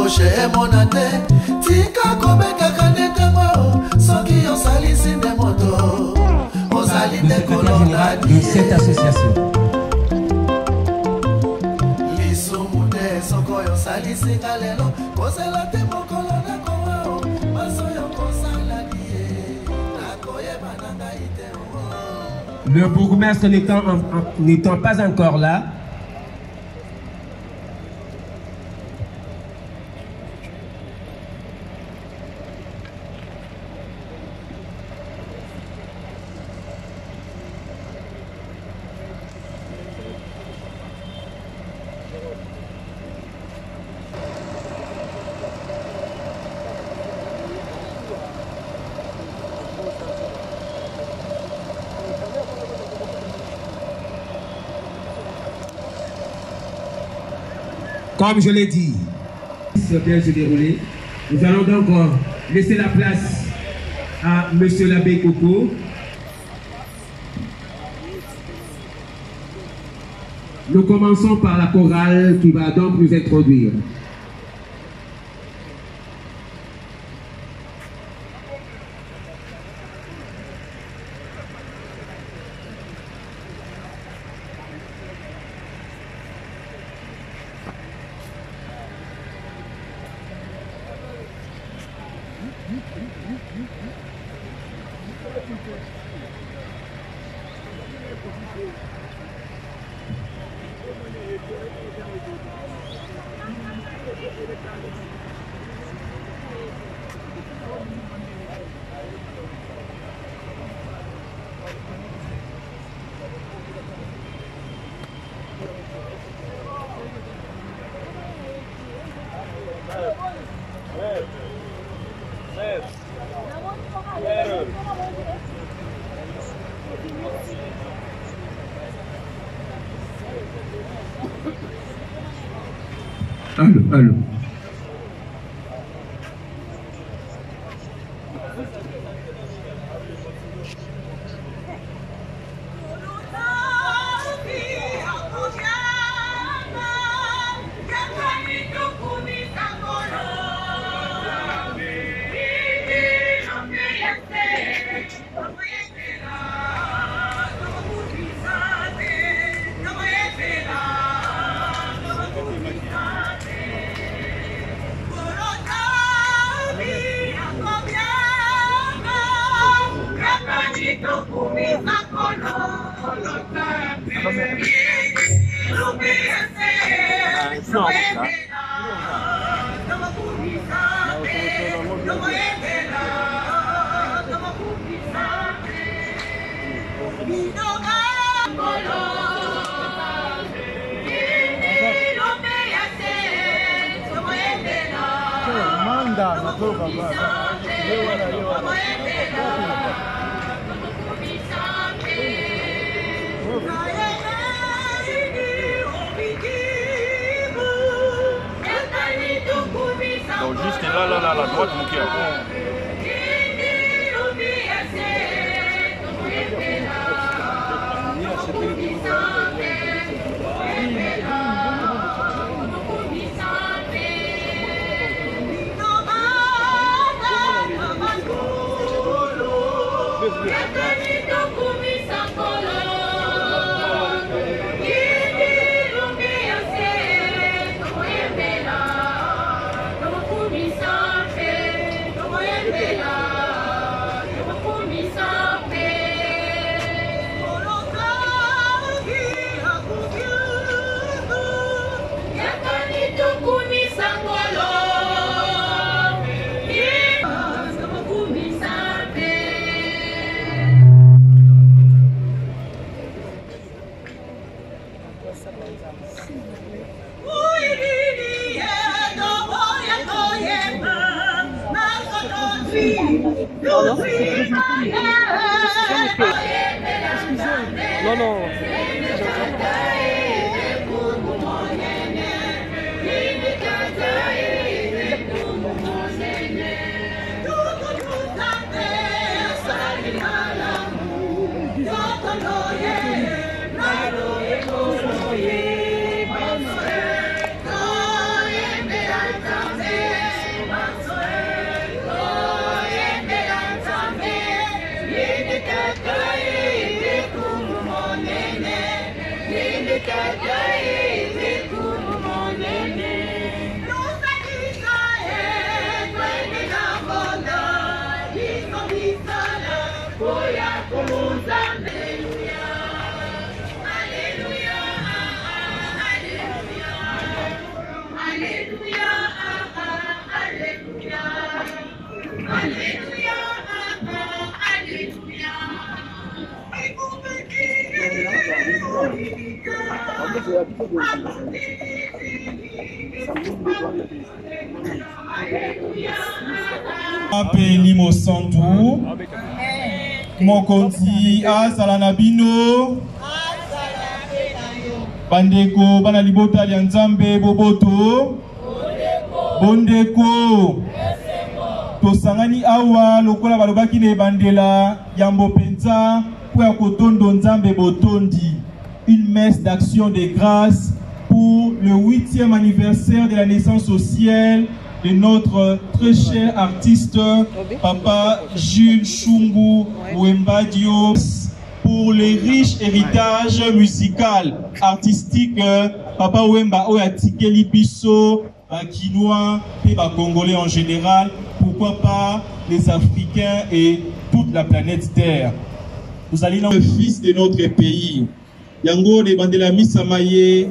gauche monate tika kobeka kanete mo soki osalisi nde moto ozali te kolonga de cette association. lisumu te soko osalisi kalelo kozela te mokolo na kowa maso yo kosala die nakoyeba na ngai te. Le bourgmestre n'étant pas encore là, comme je l'ai dit, ça vient se dérouler. Nous allons donc laisser la place à Monsieur l'abbé Coco. Nous commençons par la chorale qui va donc nous introduire. Allô. Donc juste là, la droite, mon cœur. Non, non. Yeah. Apeli Mosantu Mokonzi Azalanabino Bandeko Bana Libota Lianzambe Boboto Bondeko Tosangani Awa Lokola Balobaki ne Bandela Yambo Penza Pour Kotondo Nzambe Botondi. Une messe d'action de grâce pour le 8e anniversaire de la naissance au ciel de notre très cher artiste Papa Jules Chungu Wembadio, pour les riches héritages musical, artistique Papa Wemba Oyatikeli Bisso, Kinois et Congolais en général, pourquoi pas les Africains et toute la planète Terre. Vous allez dans le fils de notre pays. Yango de bandela misamaye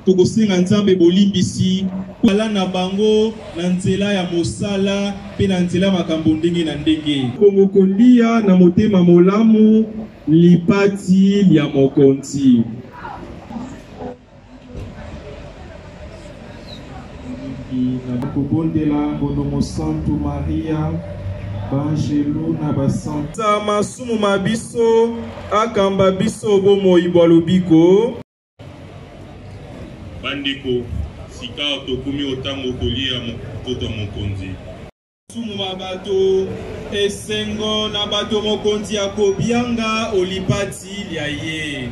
tokosenga nzambe bolimbisi kala na bango na nzela ya mosala pe na nzela makambo ndenge na ndenge kongo kolia na motema molamu lipati ya mokonzi na kobondela bonomo Santu Maria Bangelo na basanta masumu mabiso akamba biso bomo ibwalubiko bandeko sika tokumi otango kolia mokoto mokonzi sumu mabato esengo na bato mokonzi akobianga olipati lya ye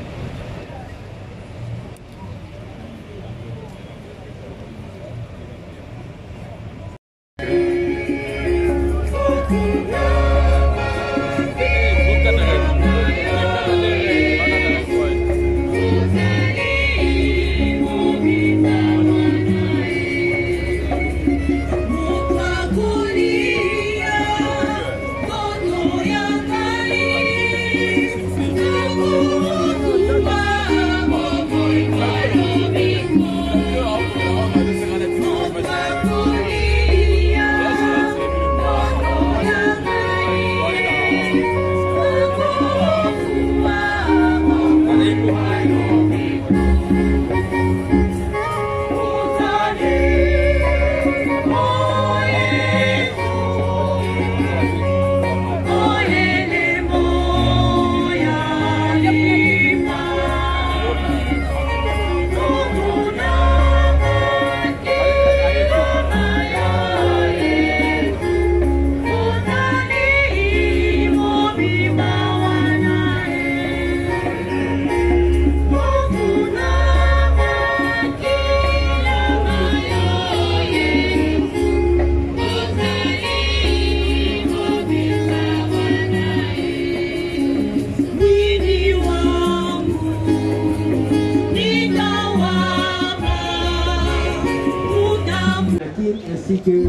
ainsi que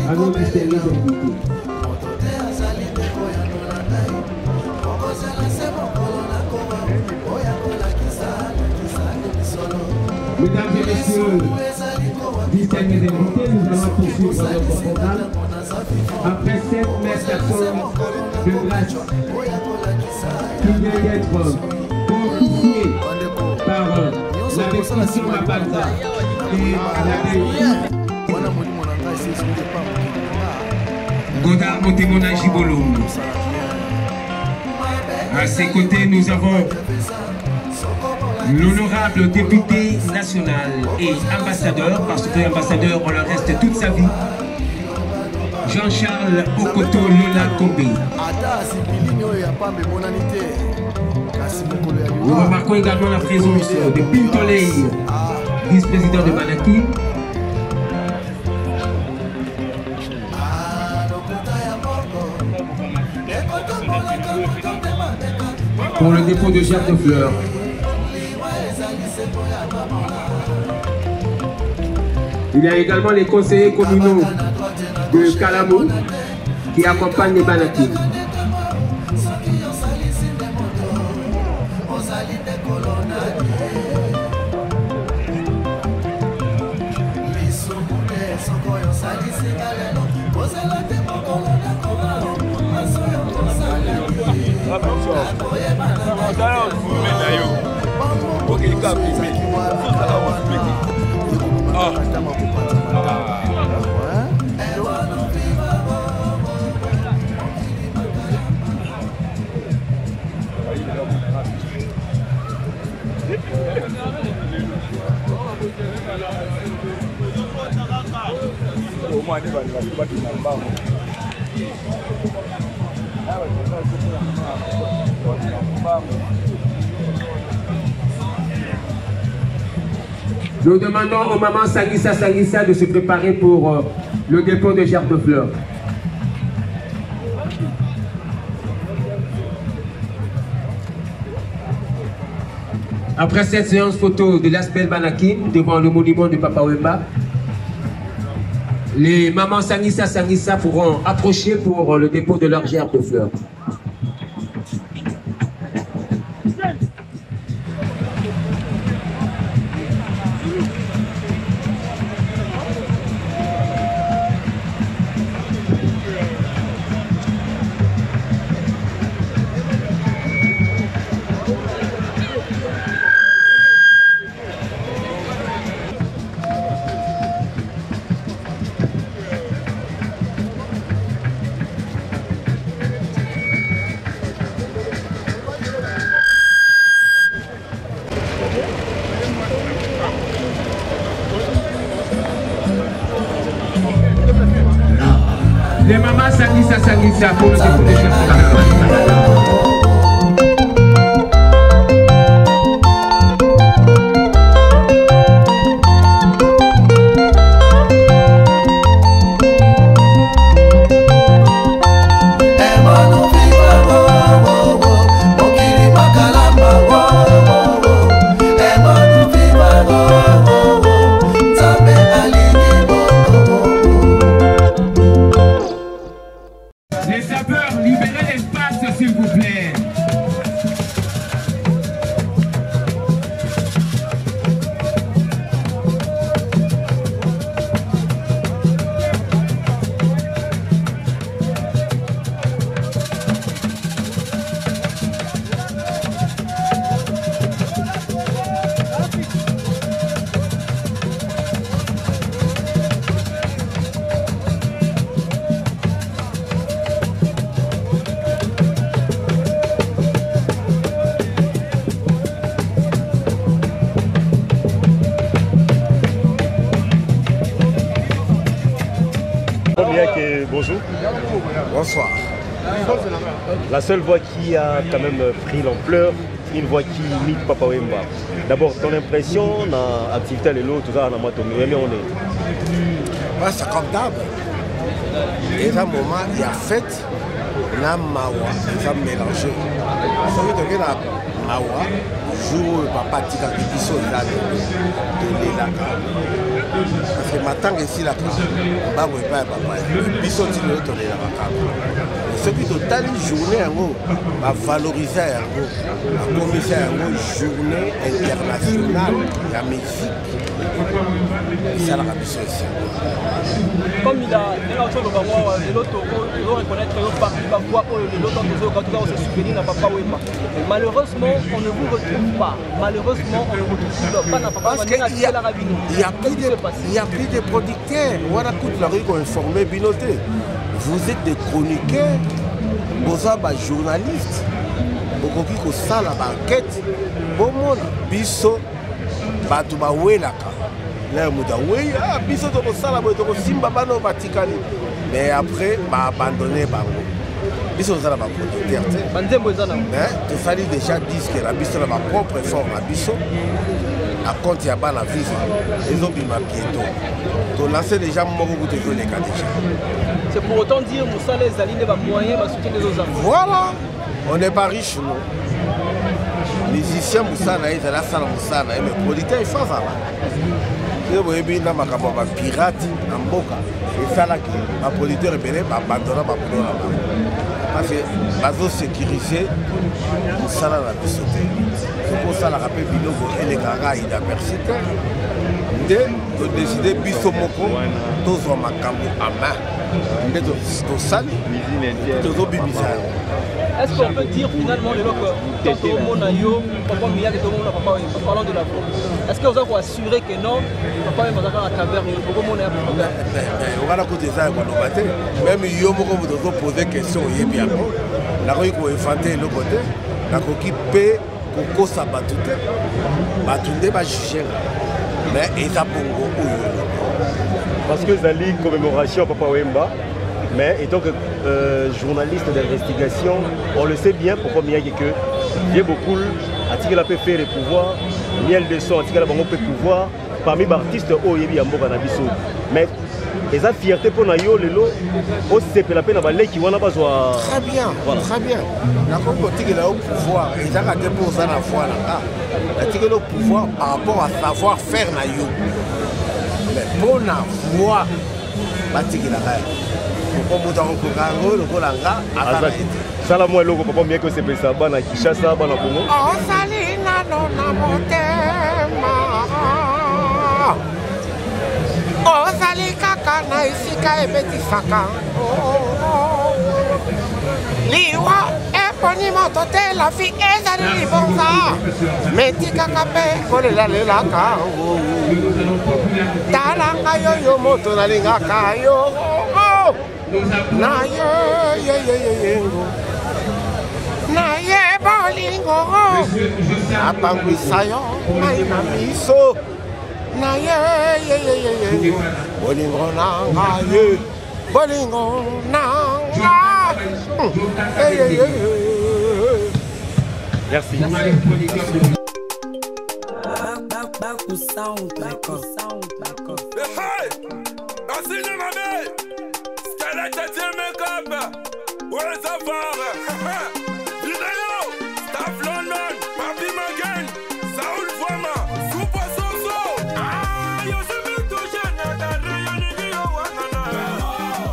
à nos mystérieux invités. Mesdames et messieurs, distingués invités, nous allons poursuivre notre programme. Après cette messe d'action de grâce qui vient d'être confiée par la réflexion de la Banda et la Godard Motemona Jibolo. À ses côtés, nous avons l'honorable député national et ambassadeur, parce que ambassadeur, on le reste toute sa vie, Jean-Charles Okoto Lola Kombe. Nous remarquons également la présence de Pintolei, vice-président de Manaki. Pour le dépôt de germes de fleurs. Il y a également les conseillers communaux de Kalamo qui accompagnent les Banaki. Nous demandons aux mamans Sangissa Sangissa de se préparer pour le dépôt de gerbes de fleurs. Après cette séance photo de l'Aspel Banakim devant le monument de Papa Wemba, les mamans Sangissa Sangissa pourront approcher pour le dépôt de leur gerbe de fleurs. Les mamans Sangissa Sangissa pour le dépôt de gerbes de fleurs. Les sapeurs, libérez l'espace s'il vous plaît. Bonjour. Bonsoir. La seule voix qui a quand même pris l'ampleur, une voix qui imite Papa Wemba. D'abord, ton impression dans l'activité de l'eau, tout ça, dans on est. C'est comme d'hab. Et à un moment, il y a fête, la mawa, ils ont mélangé. Ça veut dire que la mawa, jour où papa tika kibiso il a de l'élaka. Parce que maintenant ici la bah oui pas papa biso ti le to l'élaka. Ce qui total journée en gros va valoriser en gros la commission en gros journée internationale de la musique. Ça la biso ici. Comme il a autre de l'autre reconnaître parfois l'autre se souvenir n'a pas Wemba. Malheureusement, on ne vous retrouve pas. Malheureusement, on ne vous retrouve pas. Parce qu'il n'y a plus de producteurs. Voilà, toute la rue qu'on informé Binoté. Vous êtes des chroniqueurs, vous êtes des journalistes, vous êtes des salles à banquette. Bon monde, biso, batuba welaka. Là, on dit ah, biso to sala bo to simba bano batikali. Mais après, bah abandonné bango. Biso za ba producteur te. Bandembo ezana. Tu fallait déjà dire que la biso la ma propre forme à biso. À compte ya bana visa. Les autres bima bientôt. To lancer déjà moko ko te jouer les cas déjà. C'est pour autant dire Moussa les aligner va moyen va soutenir les autres. Voilà. On n'est pas riche non. Les musiciens Moussa na ils la salle Moussa na mais producteur il faut ça. Vous avez un pirate en Boka. Et ça là qui ma producteur est abandonné ma production. Parce que bazo sécurisé ça là la sauter. C'est pour ça la rappel Bilogo et les garas il a persisté. De décider biso moko tous en makambo à main. De sali de bibisa. Est-ce qu'on peut dire finalement que tant que Monayo, Papa Mia et tout le monde parlant de la faute, est-ce que vous avez assuré que non, Papa Mia dans la taverne, il faut Monayo on va la côté ça, même yo moko vous poser question y est bien. La rue qu'on inventé le côté, la coquille paie Coco Sabatute, Batunde va juger. Mais ils ont bon Parce que Zali, commémoration à Papa Wemba, mais étant que journaliste d'investigation, on le sait bien pourquoi Miyagi que Dieu beaucoup a tiré la paix faire le pouvoir, miel de son a tiré la banque peut pouvoir parmi les artistes au Yebi Amboka Nabiso. Mais les fierté pour Nayo Lelo, au CP la paix n'a pas l'air qui wana pas soit. Très bien, très bien. La politique est là au pouvoir, et ça a été pour ça la foi là. La tiré le pouvoir par rapport à savoir faire Nayo. Mais pour la voix, la tiré la paix. Salam alaikum papa mieux que c'est ça bana Kinshasa bana Congo. Oh salina nona motema. Oh salika kana isika ebeti saka. Liwa eponi motote la fi ezali libonza. Metika kape kolela lela ka. Talanga yo moto na linga kayo. Na ye bolingo apangwisa yo maina miso na ye bolingo nanga ye bolingo nanga Merci. Where's the father? Video, Staff London, Papi Magan, Saul Fama, Super Soso. Ah, yo se me touche na carre, yo ni yo wangana.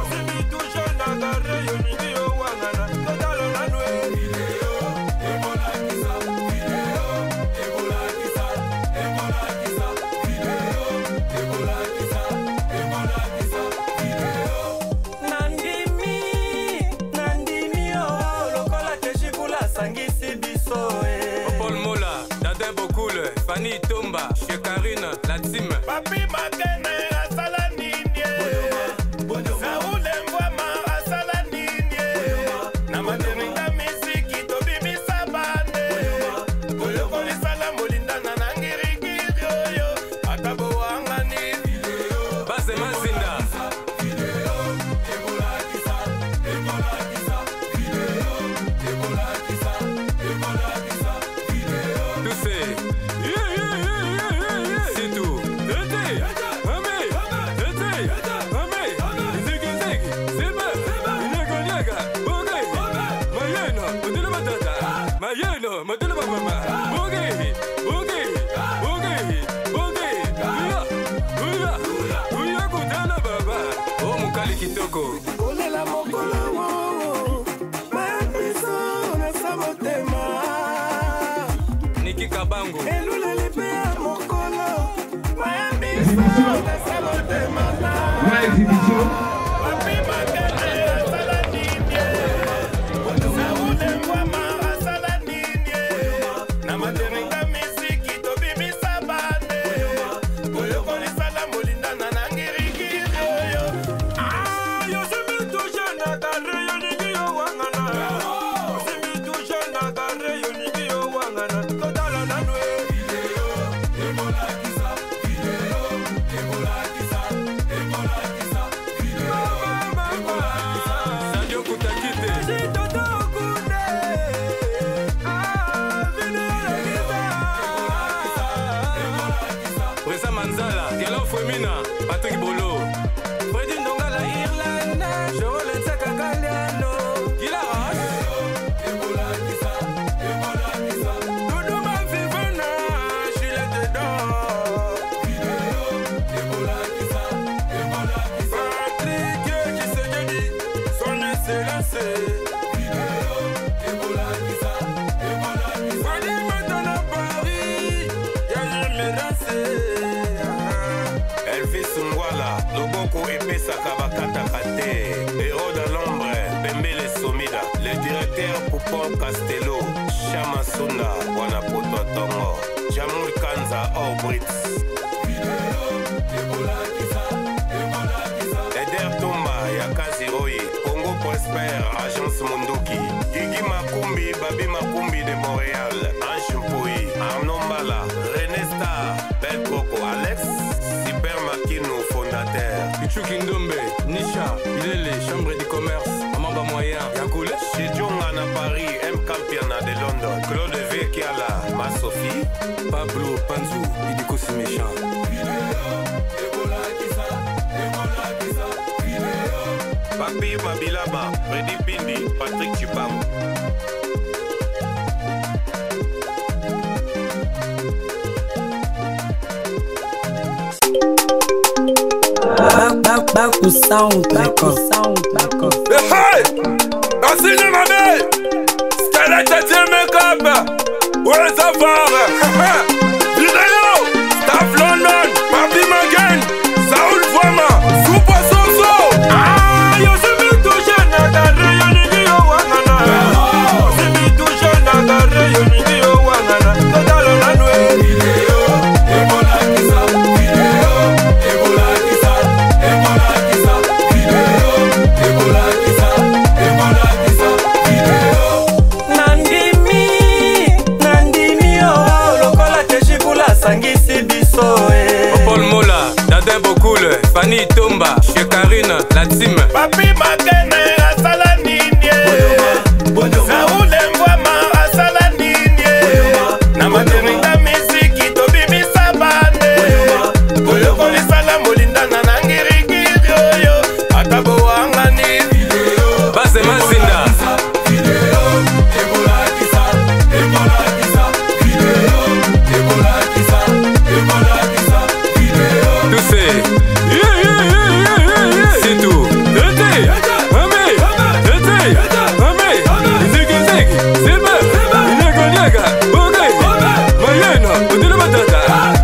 Se me touche na carre, yo ni yo wangana. Total la nuit. Video, ebola kisa. Video, ebola kisa. Ebola kisa. Video, ebola kisa. Ebola kisa. Video. Nandimi. Paul Mola, Dada Bokoule, Fanny Tomba, Chekarine, la team. Papi Makene, Asala Nindie. Saoul Mbwama, Asala Nindie. Namateringa Misiki, Tobi Misabane. Koyo Kolisala Molinda, Nanangirikirio. Atabo Angani. Base Mazinda. Niki Kabango. Patrick Bolo, Freddy Ndongala Irlande, Joël Tsakakaliano, Gila Ebola Kisa, Ebola Kisa, Doudou Mafivana, Chile dedans. Vidéo, Ebola Kisa, Ebola Kisa. Patrick Kisegedi, son excellence. Vidéo, Ebola Kisa, Ebola Kisa. Freddy maintenant à Paris, y'a Miracé. Elvis Ngwala, Loboko Epesa Kabakata Kate, Héros de l'ombre, Pembele Somida, le directeur Poupon Castello, Chama Sunda, Wanapoto Tongo, Jamul Kanza, Orbritz. Eder Tomba, Yakazi Roy, Congo Prosper, Agence Mondoki, Gigi Makumbi, Babi Makumbi de Montréal, Ange Mpoui, Arnaud Mbala, René Star, Bel Coco, Alex, Super Makino, fondateur. Pichuki Ndombe, Nisha, il est les chambres du commerce, Amamba Moyen, Yakoule. Chez Djongana Paris, M. Campiana de London, Claude Vekiala, ma Sophie, Pablo Panzou, Idiko Siméchan. Papi Mabilaba, Freddy Pindi, Patrick Chibam. Baku sound, Hey! Enseigne ma belle! Skelettet et make-up! Ouais, ça va! Vidéo! Staff London! Papi Magen! Saoul Fama! Super Soso! Ah! Yo se mi touche na gare yo nigi yo wangana! Se mi touche na gare yo nigi yo wangana! Totalo na nwe! Vidéo! Ebola kisa! Vidéo! Ebola kisa! Ebola kisa! Vidéo! Ebola kisa! Ebola kisa! Vidéo! Nandimi oh lokola teshikula sangisi biso Paul Mola, Dadin Bokoul, Fanny Tomba, chez Karine, la team. Papi Makene, Asala Ninye. Saoul Mbwama, Asala Ninye. Na materinga misiki, Tobibi Sabane. Boyo koni sala molinda na nangirikiri oyo. Atabo wangani. Base Mazinda. Video, Ebola kisa, Ebola kisa. Video, Ebola kisa, Ebola kisa. Video. Tous ces. C'est tout.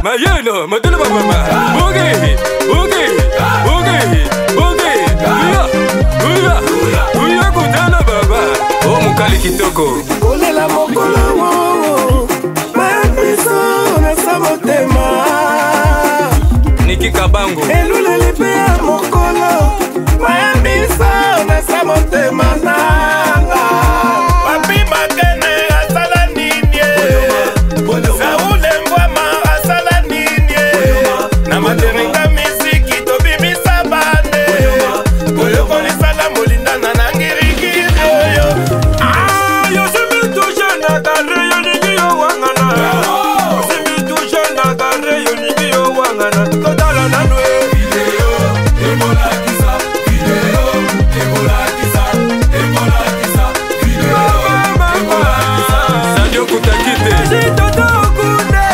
Mayeno, Matele Mama, Boogie, Boogie, Boogie, Boogie, Uya Kutana Baba, Oh Mukali Kitoko. Kolela mokolo Mabiso na samotema Niki Kabango Elula lipe ya mokolo Mabiso na samotema nanga Papi Makene, Asala Ninye. Saoul Mbwama, Asala Ninye. Na materinga misiki, Tobibi Sabane. Boyo koni sala molinda na nangirikiri oyo. Ah, yo se mi touche na gare yo nigi yo wangana. Se mi touche na gare yo nigi yo wangana. Totala na nwe. Video, Ebola kisa. Video, Ebola kisa. Ebola kisa. Video, Ebola kisa. Sadio Kutakite. Jitoto kunde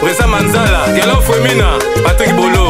Presa Manzala, Gelo Fwemina, Patrick Bolo.